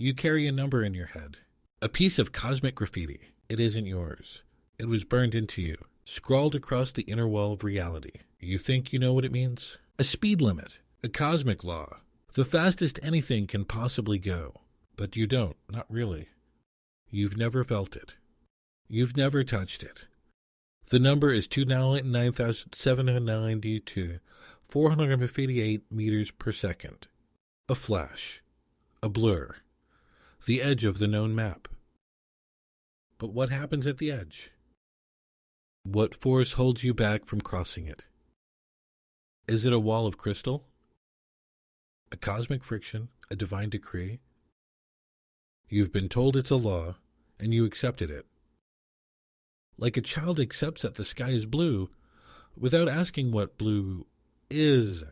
You carry a number in your head, a piece of cosmic graffiti. It isn't yours. It was burned into you, scrawled across the inner wall of reality. You think you know what it means? A speed limit, a cosmic law, the fastest anything can possibly go. But you don't, not really. You've never felt it. You've never touched it. The number is 299,792, 458 meters per second. A flash. A blur. The edge of the known map. But what happens at the edge? What force holds you back from crossing it? Is it a wall of crystal? A cosmic friction? A divine decree? You've been told it's a law, and you accepted it. Like a child accepts that the sky is blue, without asking what blue is.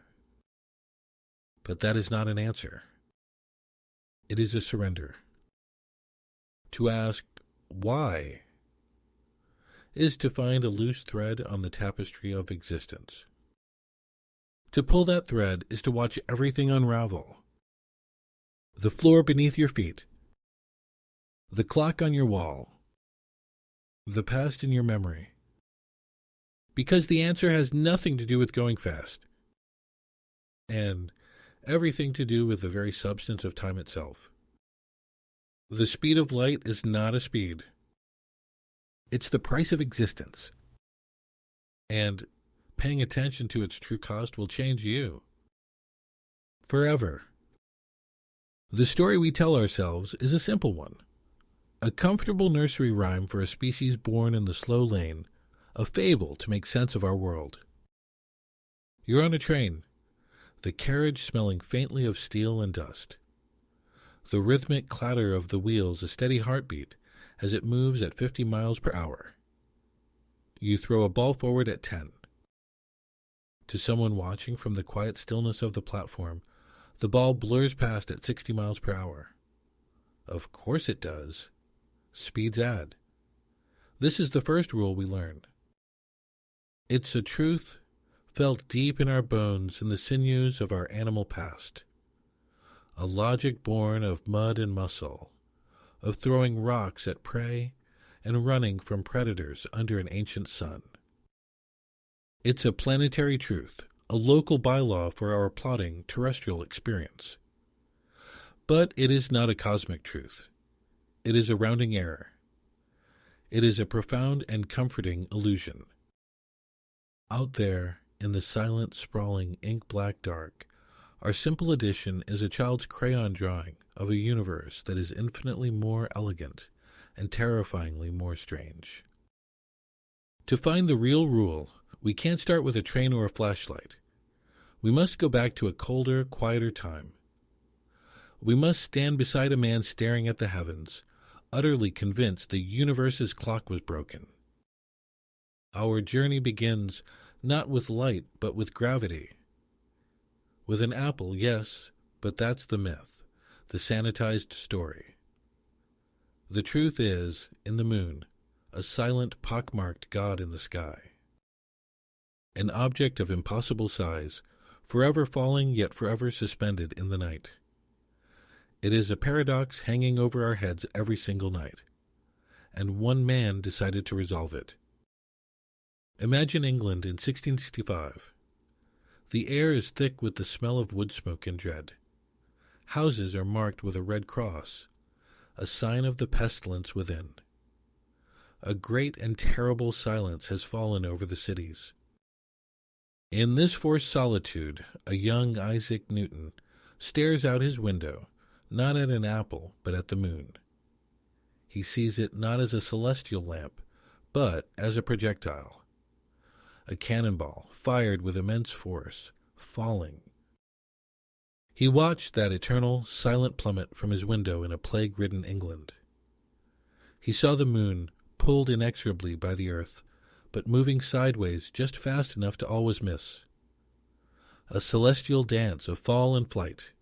But that is not an answer. It is a surrender. To ask why is to find a loose thread on the tapestry of existence. To pull that thread is to watch everything unravel. The floor beneath your feet, the clock on your wall, the past in your memory. Because the answer has nothing to do with going fast, and everything to do with the very substance of time itself. The speed of light is not a speed. It's the price of existence. And paying attention to its true cost will change you. Forever. The story we tell ourselves is a simple one. A comfortable nursery rhyme for a species born in the slow lane, a fable to make sense of our world. You're on a train, the carriage smelling faintly of steel and dust. The rhythmic clatter of the wheels a steady heartbeat as it moves at 50 miles per hour. You throw a ball forward at 10. To someone watching from the quiet stillness of the platform, the ball blurs past at 60 miles per hour. Of course it does. Speeds add. This is the first rule we learn. It's a truth felt deep in our bones in the sinews of our animal past. A logic born of mud and muscle, of throwing rocks at prey and running from predators under an ancient sun. It's a planetary truth, a local bylaw for our plodding terrestrial experience. But it is not a cosmic truth. It is a rounding error. It is a profound and comforting illusion. Out there, in the silent, sprawling, ink-black dark, our simple addition is a child's crayon drawing of a universe that is infinitely more elegant and terrifyingly more strange. To find the real rule, we can't start with a train or a flashlight. We must go back to a colder, quieter time. We must stand beside a man staring at the heavens, utterly convinced the universe's clock was broken. Our journey begins not with light, but with gravity. With an apple, yes, but that's the myth, the sanitized story. The truth is, in the moon, a silent, pockmarked God in the sky. An object of impossible size, forever falling yet forever suspended in the night. It is a paradox hanging over our heads every single night, and one man decided to resolve it. Imagine England in 1665. The air is thick with the smell of wood smoke and dread. Houses are marked with a red cross, a sign of the pestilence within. A great and terrible silence has fallen over the cities. In this forced solitude, a young Isaac Newton stares out his window, not at an apple, but at the moon. He sees it not as a celestial lamp, but as a projectile. A cannonball, fired with immense force, falling. He watched that eternal, silent plummet from his window in a plague-ridden England. He saw the moon, pulled inexorably by the earth, but moving sideways just fast enough to always miss. A celestial dance of fall and flight.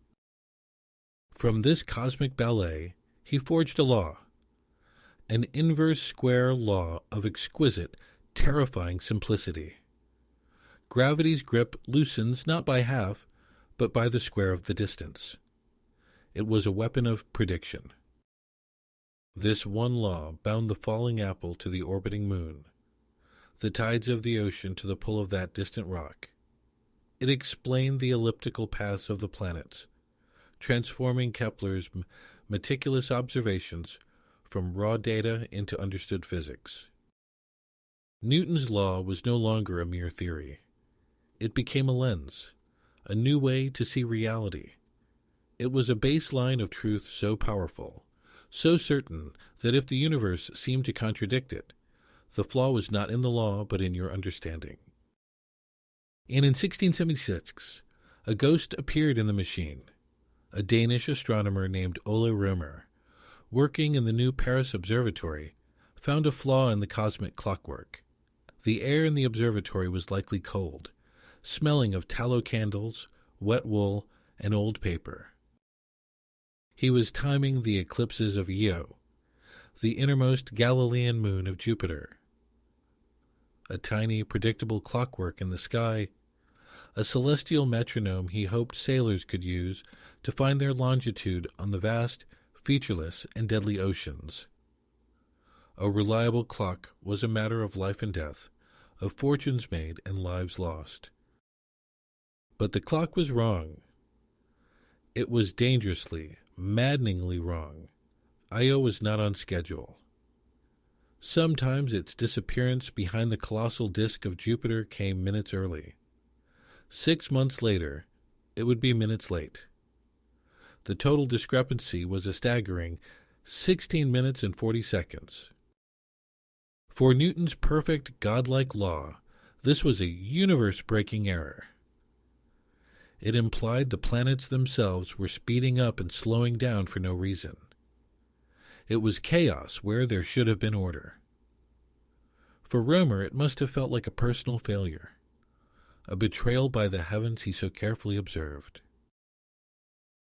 From this cosmic ballet, he forged a law, an inverse square law of exquisite, terrifying simplicity. Gravity's grip loosens not by half, but by the square of the distance. It was a weapon of prediction. This one law bound the falling apple to the orbiting moon, the tides of the ocean to the pull of that distant rock. It explained the elliptical paths of the planets, transforming Kepler's meticulous observations from raw data into understood physics. Newton's law was no longer a mere theory. It became a lens, a new way to see reality. It was a baseline of truth so powerful, so certain that if the universe seemed to contradict it, the flaw was not in the law but in your understanding. And in 1676, a ghost appeared in the machine. A Danish astronomer named Ole Rømer, working in the new Paris observatory, found a flaw in the cosmic clockwork. The air in the observatory was likely cold, smelling of tallow candles, wet wool, and old paper. He was timing the eclipses of Io, the innermost Galilean moon of Jupiter. A tiny, predictable clockwork in the sky, a celestial metronome he hoped sailors could use to find their longitude on the vast, featureless, and deadly oceans. A reliable clock was a matter of life and death, of fortunes made and lives lost. But the clock was wrong. It was dangerously, maddeningly wrong. Io was not on schedule. Sometimes its disappearance behind the colossal disk of Jupiter came minutes early. 6 months later, it would be minutes late. The total discrepancy was a staggering 16 minutes and 40 seconds. For Newton's perfect godlike law, this was a universe-breaking error. It implied the planets themselves were speeding up and slowing down for no reason. It was chaos where there should have been order. For Rømer, it must have felt like a personal failure, a betrayal by the heavens he so carefully observed.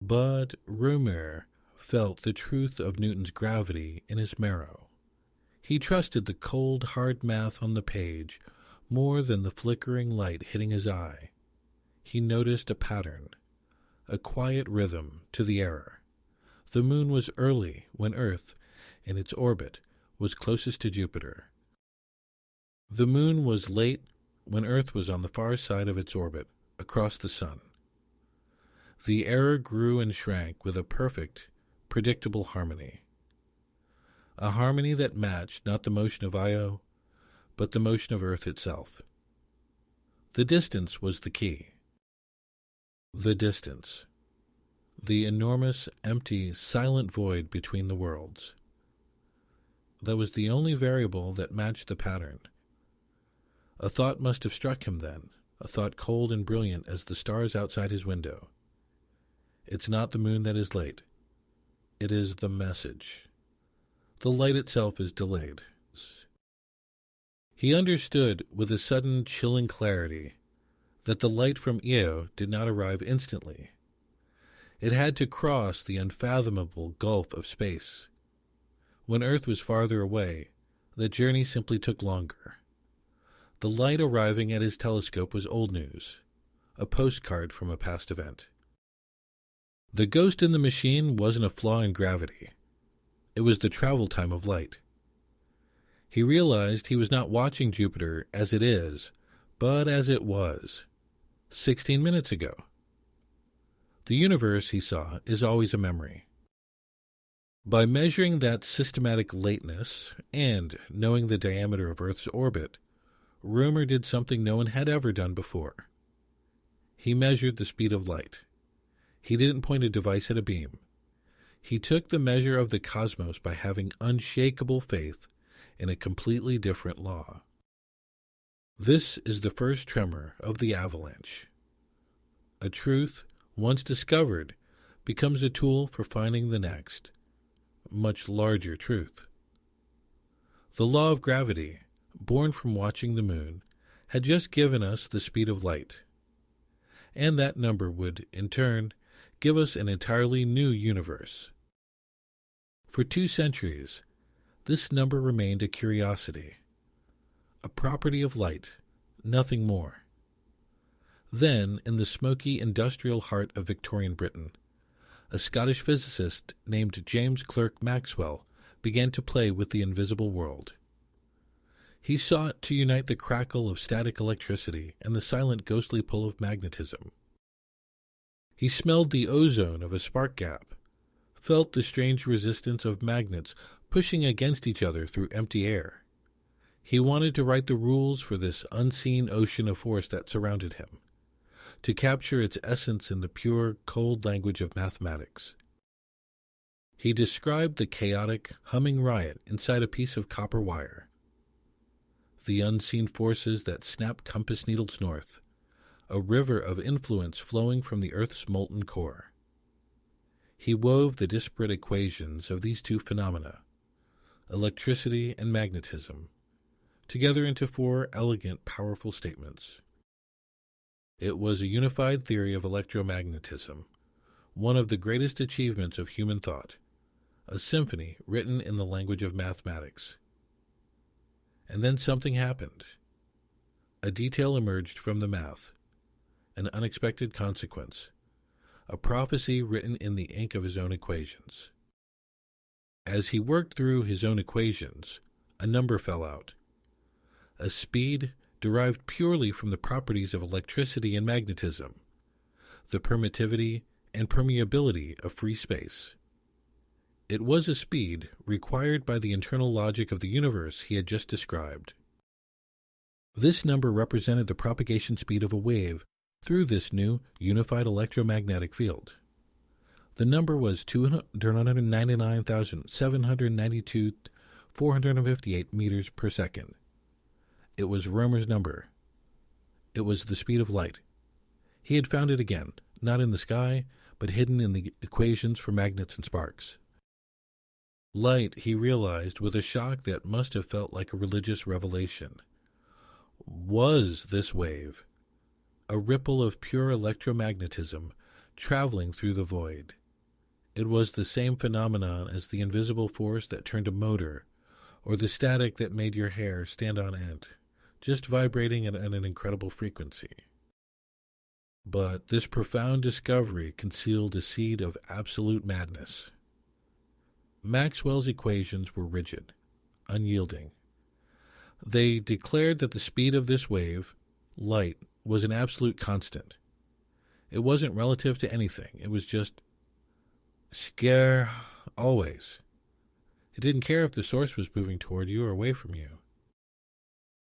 But Rømer felt the truth of Newton's gravity in his marrow. He trusted the cold, hard math on the page more than the flickering light hitting his eye. He noticed a pattern, a quiet rhythm to the error. The moon was early when Earth, in its orbit, was closest to Jupiter. The moon was late when Earth was on the far side of its orbit, across the sun. The error grew and shrank with a perfect, predictable harmony. A harmony that matched not the motion of Io, but the motion of Earth itself. The distance was the key. The distance. The enormous, empty, silent void between the worlds. That was the only variable that matched the pattern. A thought must have struck him then, a thought cold and brilliant as the stars outside his window. It's not the moon that is late. It is the message. The light itself is delayed. He understood with a sudden chilling clarity that the light from Io did not arrive instantly. It had to cross the unfathomable gulf of space. When Earth was farther away, the journey simply took longer. The light arriving at his telescope was old news, a postcard from a past event. The ghost in the machine wasn't a flaw in gravity. It was the travel time of light. He realized he was not watching Jupiter as it is, but as it was, 16 minutes ago. The universe, he saw, is always a memory. By measuring that systematic lateness and knowing the diameter of Earth's orbit, Rømer did something no one had ever done before. He measured the speed of light. He didn't point a device at a beam. He took the measure of the cosmos by having unshakable faith in a completely different law. This is the first tremor of the avalanche. A truth, once discovered, becomes a tool for finding the next, much larger truth. The law of gravity, born from watching the moon, had just given us the speed of light. And that number would, in turn, give us an entirely new universe. For 2 centuries, this number remained a curiosity, a property of light, nothing more. Then, in the smoky industrial heart of Victorian Britain, a Scottish physicist named James Clerk Maxwell began to play with the invisible world. He sought to unite the crackle of static electricity and the silent ghostly pull of magnetism. He smelled the ozone of a spark gap, felt the strange resistance of magnets pushing against each other through empty air. He wanted to write the rules for this unseen ocean of force that surrounded him, to capture its essence in the pure, cold language of mathematics. He described the chaotic, humming riot inside a piece of copper wire, the unseen forces that snap compass needles north, a river of influence flowing from the Earth's molten core. He wove the disparate equations of these two phenomena, electricity and magnetism, together into four elegant, powerful statements. It was a unified theory of electromagnetism, one of the greatest achievements of human thought, a symphony written in the language of mathematics. And then something happened. A detail emerged from the math, an unexpected consequence, a prophecy written in the ink of his own equations. As he worked through his own equations, a number fell out, a speed derived purely from the properties of electricity and magnetism, the permittivity and permeability of free space. It was a speed required by the internal logic of the universe he had just described. This number represented the propagation speed of a wave through this new unified electromagnetic field. The number was 299,792,458 meters per second. It was Rømer's number. It was the speed of light. He had found it again, not in the sky, but hidden in the equations for magnets and sparks. Light, he realized with a shock that must have felt like a religious revelation, was this wave, a ripple of pure electromagnetism traveling through the void. It was the same phenomenon as the invisible force that turned a motor, or the static that made your hair stand on end, just vibrating at an incredible frequency. But this profound discovery concealed a seed of absolute madness. Maxwell's equations were rigid, unyielding. They declared that the speed of this wave, light, was an absolute constant. It wasn't relative to anything. It was just scarce always. It didn't care if the source was moving toward you or away from you.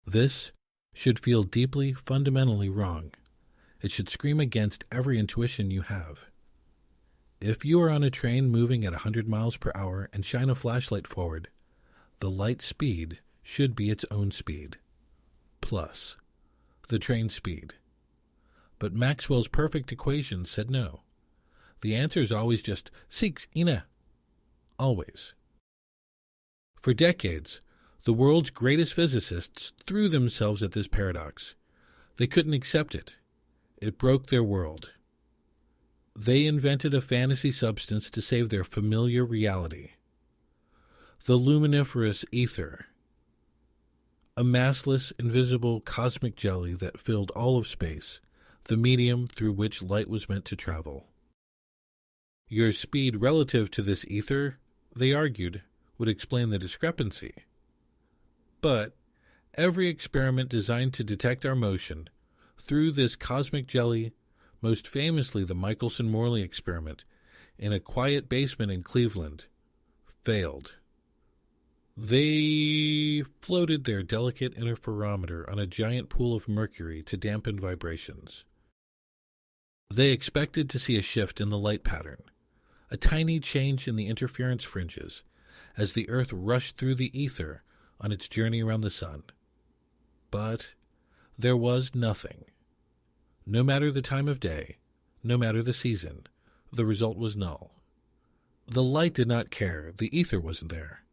This should feel deeply, fundamentally wrong. It should scream against every intuition you have. If you are on a train moving at 100 miles per hour and shine a flashlight forward, the light speed should be its own speed, plus the train speed. But Maxwell's perfect equation said no. The answer is always just 6 ina. Always. For decades, the world's greatest physicists threw themselves at this paradox. They couldn't accept it. It broke their world. They invented a fantasy substance to save their familiar reality. The luminiferous ether, a massless, invisible cosmic jelly that filled all of space, the medium through which light was meant to travel. Your speed relative to this ether, they argued, would explain the discrepancy. But every experiment designed to detect our motion through this cosmic jelly, most famously the Michelson-Morley experiment in a quiet basement in Cleveland, failed. They floated their delicate interferometer on a giant pool of mercury to dampen vibrations. They expected to see a shift in the light pattern, a tiny change in the interference fringes, as the Earth rushed through the ether on its journey around the sun. But there was nothing. No matter the time of day, no matter the season, the result was null. The light did not care. The ether wasn't there.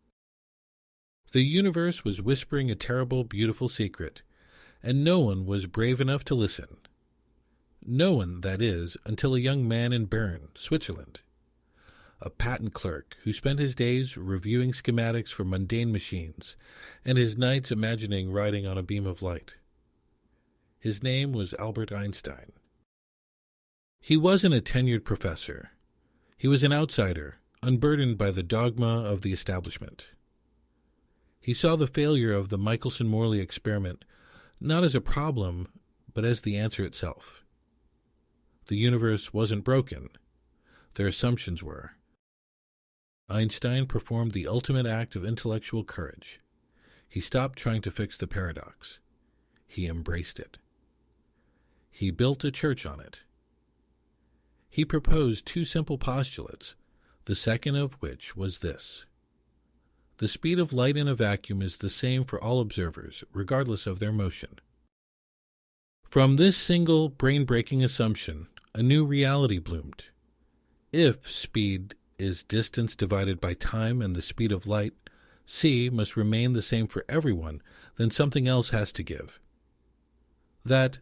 The universe was whispering a terrible, beautiful secret, and no one was brave enough to listen. No one, that is, until a young man in Bern, Switzerland, a patent clerk who spent his days reviewing schematics for mundane machines and his nights imagining riding on a beam of light. His name was Albert Einstein. He wasn't a tenured professor. He was an outsider, unburdened by the dogma of the establishment. He saw the failure of the Michelson-Morley experiment not as a problem, but as the answer itself. The universe wasn't broken. Their assumptions were. Einstein performed the ultimate act of intellectual courage. He stopped trying to fix the paradox. He embraced it. He built a church on it. He proposed two simple postulates, the second of which was this. The speed of light in a vacuum is the same for all observers, regardless of their motion. From this single brain-breaking assumption, a new reality bloomed. If speed is distance divided by time and the speed of light, c must remain the same for everyone, then something else has to give. That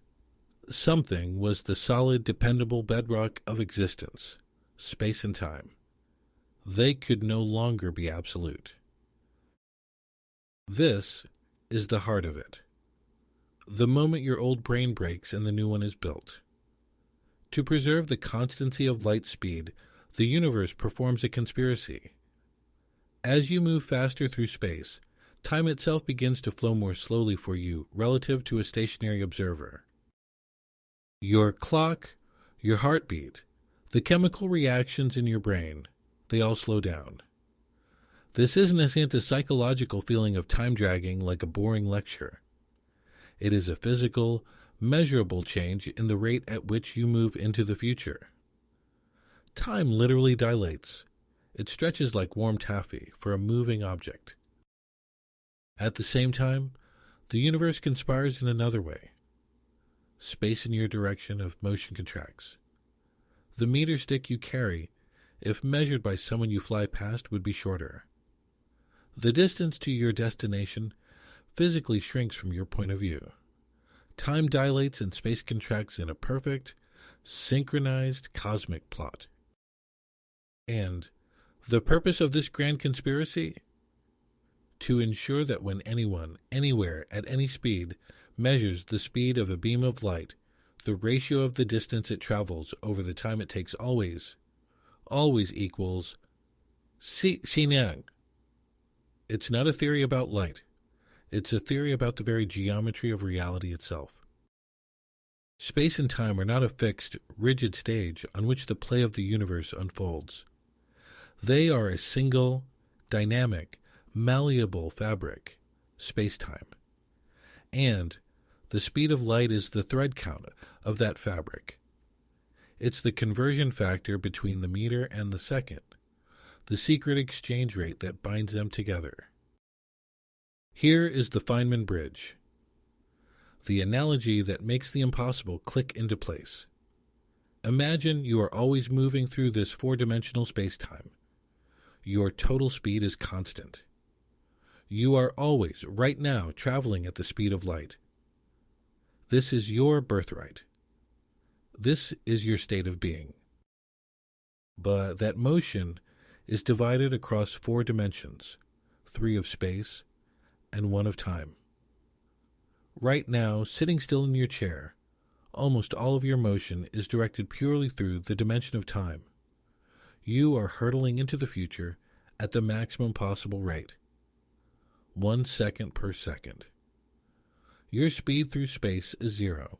something was the solid, dependable bedrock of existence, space and time. They could no longer be absolute. This is the heart of it. The moment your old brain breaks and the new one is built. To preserve the constancy of light speed, the universe performs a conspiracy. As you move faster through space, time itself begins to flow more slowly for you relative to a stationary observer. Your clock, your heartbeat, the chemical reactions in your brain, they all slow down. This isn't a psychological feeling of time dragging like a boring lecture. It is a physical, measurable change in the rate at which you move into the future. Time literally dilates. It stretches like warm taffy for a moving object. At the same time, the universe conspires in another way. Space in your direction of motion contracts. The meter stick you carry, if measured by someone you fly past, would be shorter. The distance to your destination physically shrinks from your point of view. Time dilates and space contracts in a perfect, synchronized cosmic plot. And the purpose of this grand conspiracy? To ensure that when anyone, anywhere, at any speed, measures the speed of a beam of light, the ratio of the distance it travels over the time it takes always equals Xinang. It's not a theory about light. It's a theory about the very geometry of reality itself. Space and time are not a fixed, rigid stage on which the play of the universe unfolds. They are a single, dynamic, malleable fabric, space-time. And the speed of light is the thread count of that fabric. It's the conversion factor between the meter and the second, the secret exchange rate that binds them together. Here is the Feynman bridge, the analogy that makes the impossible click into place. Imagine you are always moving through this four-dimensional space-time. Your total speed is constant. You are always, right now, traveling at the speed of light. This is your birthright. This is your state of being. But that motion is divided across 4 dimensions, 3 of space and 1 of time. Right now, sitting still in your chair, almost all of your motion is directed purely through the dimension of time. You are hurtling into the future at the maximum possible rate, 1 second per second. Your speed through space is 0.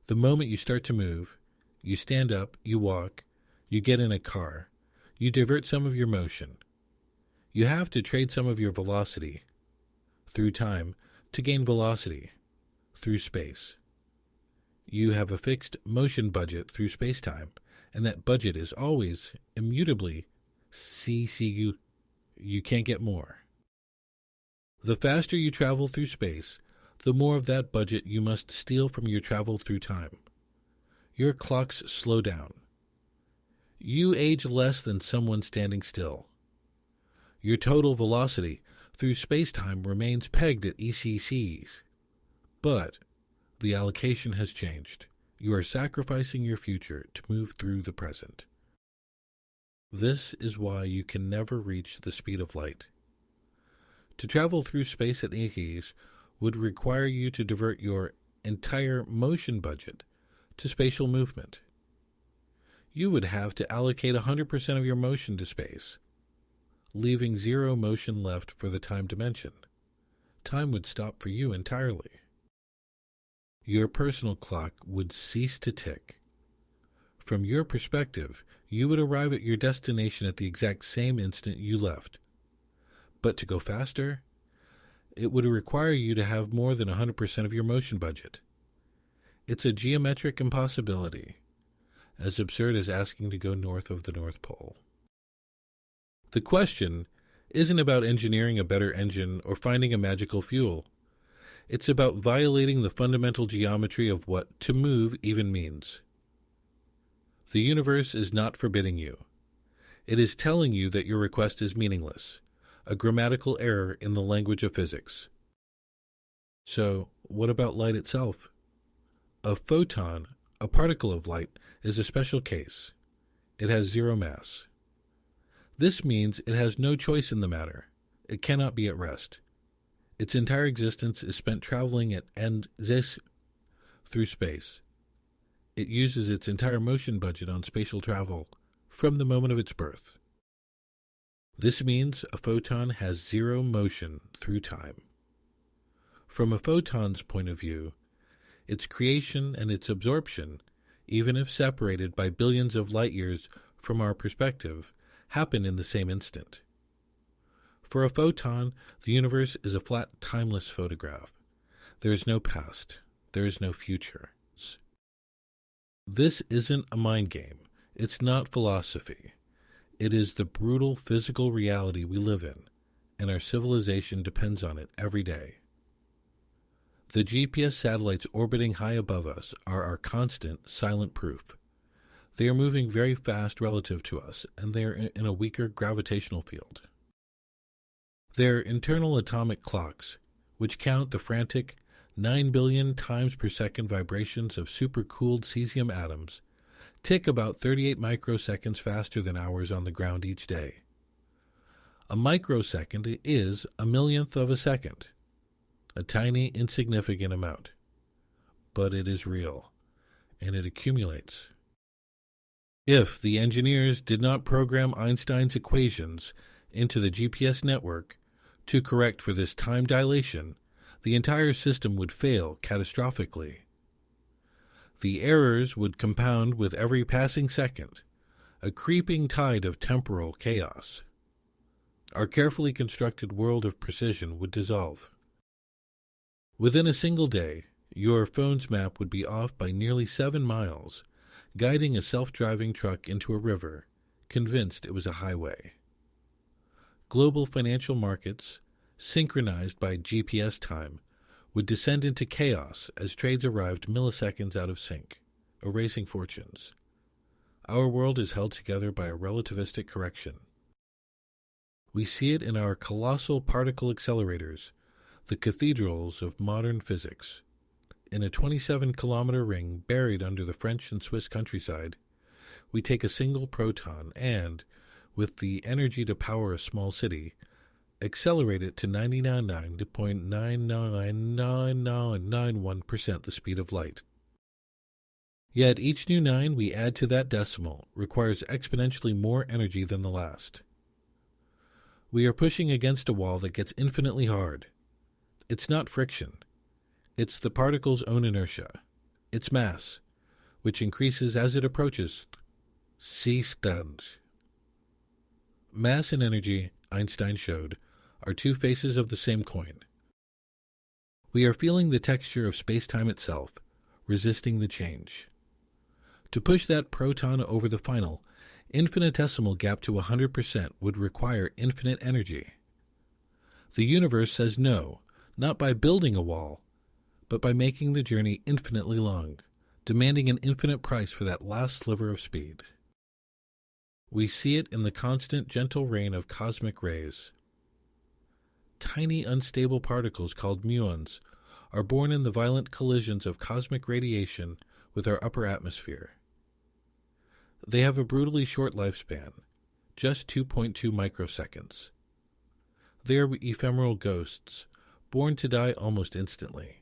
The moment you start to move, you stand up, you walk, you get in a car, you divert some of your motion. You have to trade some of your velocity through time to gain velocity through space. You have a fixed motion budget through space-time, and that budget is always, immutably, CCU. You can't get more. The faster you travel through space, the more of that budget you must steal from your travel through time. Your clocks slow down. You age less than someone standing still. Your total velocity through space-time remains pegged at ECCs. But the allocation has changed. You are sacrificing your future to move through the present. This is why you can never reach the speed of light. To travel through space at ease would require you to divert your entire motion budget to spatial movement. you would have to allocate 100% of your motion to space, leaving zero motion left for the time dimension. Time would stop for you entirely. Your personal clock would cease to tick. From your perspective, you would arrive at your destination at the exact same instant you left. But to go faster, it would require you to have more than 100% of your motion budget. It's a geometric impossibility, as absurd as asking to go north of the North Pole. The question isn't about engineering a better engine or finding a magical fuel. It's about violating the fundamental geometry of what to move even means. The universe is not forbidding you. It is telling you that your request is meaningless, a grammatical error in the language of physics. So, what about light itself? A photon, a particle of light, is a special case. It has zero mass. This means it has no choice in the matter. It cannot be at rest. Its entire existence is spent traveling at this through space. It uses its entire motion budget on spatial travel from the moment of its birth. This means a photon has zero motion through time. From a photon's point of view, its creation and its absorption, even if separated by billions of light years from our perspective, happen in the same instant. For a photon, the universe is a flat, timeless photograph. There is no past. There is no future. This isn't a mind game. It's not philosophy. It is the brutal physical reality we live in, and our civilization depends on it every day. The GPS satellites orbiting high above us are our constant, silent proof. They are moving very fast relative to us, and they are in a weaker gravitational field. Their internal atomic clocks, which count the frantic 9 billion times per second vibrations of supercooled cesium atoms, tick about 38 microseconds faster than ours on the ground each day. A microsecond is a millionth of a second, a tiny, insignificant amount. But it is real, and it accumulates. If the engineers did not program Einstein's equations into the GPS network to correct for this time dilation, the entire system would fail catastrophically. The errors would compound with every passing second, a creeping tide of temporal chaos. Our carefully constructed world of precision would dissolve. Within a single day, your phone's map would be off by nearly 7 miles, guiding a self-driving truck into a river, convinced it was a highway. Global financial markets, synchronized by GPS time, would descend into chaos as trades arrived milliseconds out of sync, erasing fortunes. Our world is held together by a relativistic correction. We see it in our colossal particle accelerators, the cathedrals of modern physics. In a 27-kilometer ring buried under the French and Swiss countryside, we take a single proton and, with the energy to power a small city, accelerate it to 99.9999991% the speed of light. Yet each new 9 we add to that decimal requires exponentially more energy than the last. We are pushing against a wall that gets infinitely hard. It's not friction. It's the particle's own inertia. Its mass, which increases as it approaches. See stuns. Mass and energy, Einstein showed, are two faces of the same coin. We are feeling the texture of space-time itself, resisting the change. To push that proton over the final, infinitesimal gap to 100% would require infinite energy. The universe says no, not by building a wall, but by making the journey infinitely long, demanding an infinite price for that last sliver of speed. We see it in the constant gentle rain of cosmic rays. Tiny unstable particles called muons are born in the violent collisions of cosmic radiation with our upper atmosphere. They have a brutally short lifespan, just 2.2 microseconds. They are ephemeral ghosts, born to die almost instantly.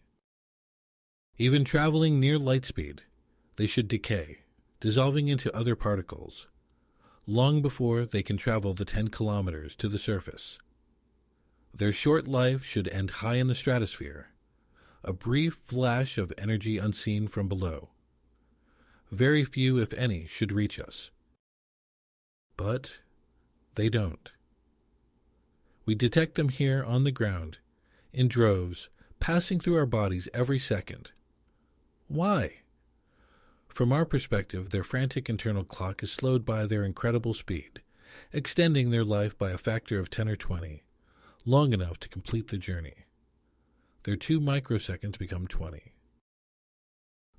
Even traveling near light speed, they should decay, dissolving into other particles, long before they can travel the 10 kilometers to the surface. Their short life should end high in the stratosphere, a brief flash of energy unseen from below. Very few, if any, should reach us. But they don't. We detect them here on the ground, in droves, passing through our bodies every second. Why? From our perspective, their frantic internal clock is slowed by their incredible speed, extending their life by a factor of 10 or 20, long enough to complete the journey. Their 2 microseconds become 20.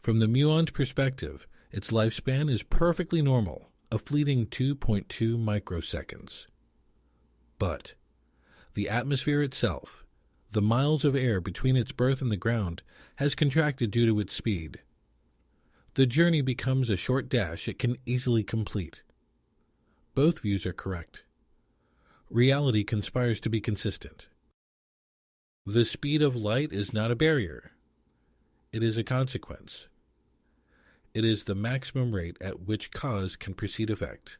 From the muon's perspective, its lifespan is perfectly normal, a fleeting 2.2 microseconds. But the atmosphere itself, the miles of air between its birth and the ground, has contracted due to its speed. The journey becomes a short dash it can easily complete. Both views are correct. Reality conspires to be consistent. The speed of light is not a barrier. It is a consequence. It is the maximum rate at which cause can precede effect.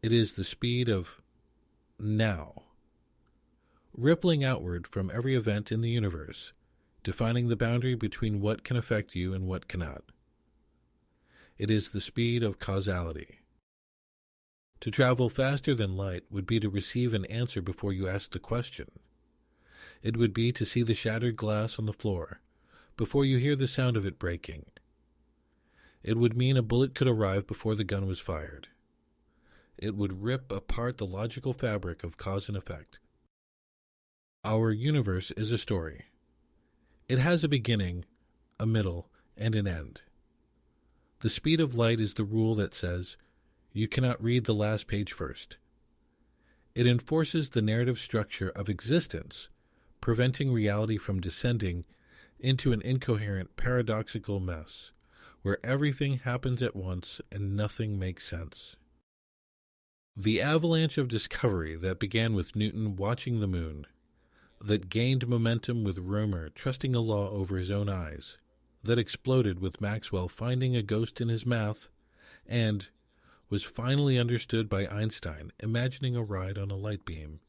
It is the speed of now, rippling outward from every event in the universe, defining the boundary between what can affect you and what cannot. It is the speed of causality. To travel faster than light would be to receive an answer before you ask the question. It would be to see the shattered glass on the floor before you hear the sound of it breaking. It would mean a bullet could arrive before the gun was fired. It would rip apart the logical fabric of cause and effect. Our universe is a story. It has a beginning, a middle, and an end. The speed of light is the rule that says, you cannot read the last page first. It enforces the narrative structure of existence, preventing reality from descending into an incoherent, paradoxical mess, where everything happens at once and nothing makes sense. The avalanche of discovery that began with Newton watching the moon, that gained momentum with Rømer trusting a law over his own eyes, that exploded with Maxwell finding a ghost in his math, and was finally understood by Einstein imagining a ride on a light beam,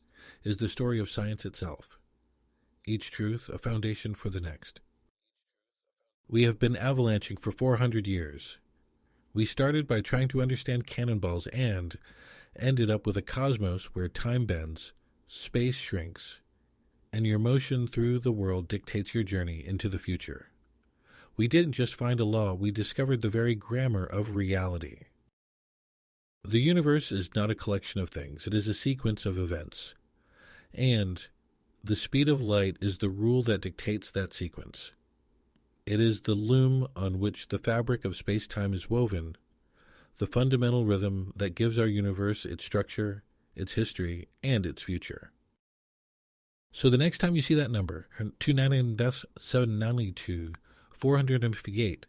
is the story of science itself. Each truth a foundation for the next. We have been avalanching for 400 years. We started by trying to understand cannonballs and ended up with a cosmos where time bends, space shrinks, and your motion through the world dictates your journey into the future. We didn't just find a law, we discovered the very grammar of reality. The universe is not a collection of things, it is a sequence of events. And the speed of light is the rule that dictates that sequence. It is the loom on which the fabric of space-time is woven, the fundamental rhythm that gives our universe its structure, its history, and its future. So the next time you see that number, 299.792, 458,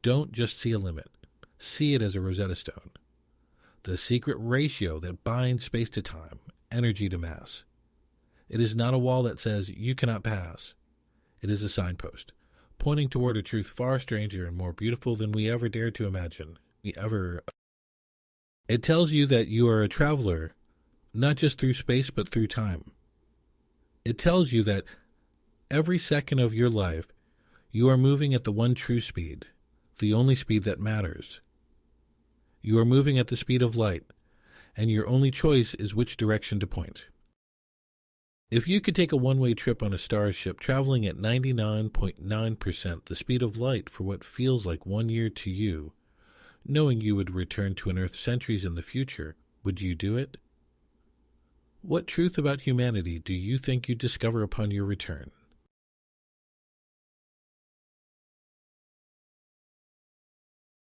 don't just see a limit. See it as a Rosetta Stone. The secret ratio that binds space to time, energy to mass. It is not a wall that says you cannot pass. It is a signpost, pointing toward a truth far stranger and more beautiful than we ever dared to imagine. It tells you that you are a traveler, not just through space but through time. It tells you that every second of your life you are moving at the one true speed, the only speed that matters. You are moving at the speed of light, and your only choice is which direction to point. If you could take a one-way trip on a starship traveling at 99.9% the speed of light for what feels like 1 year to you, knowing you would return to an Earth centuries in the future, would you do it? What truth about humanity do you think you'd discover upon your return?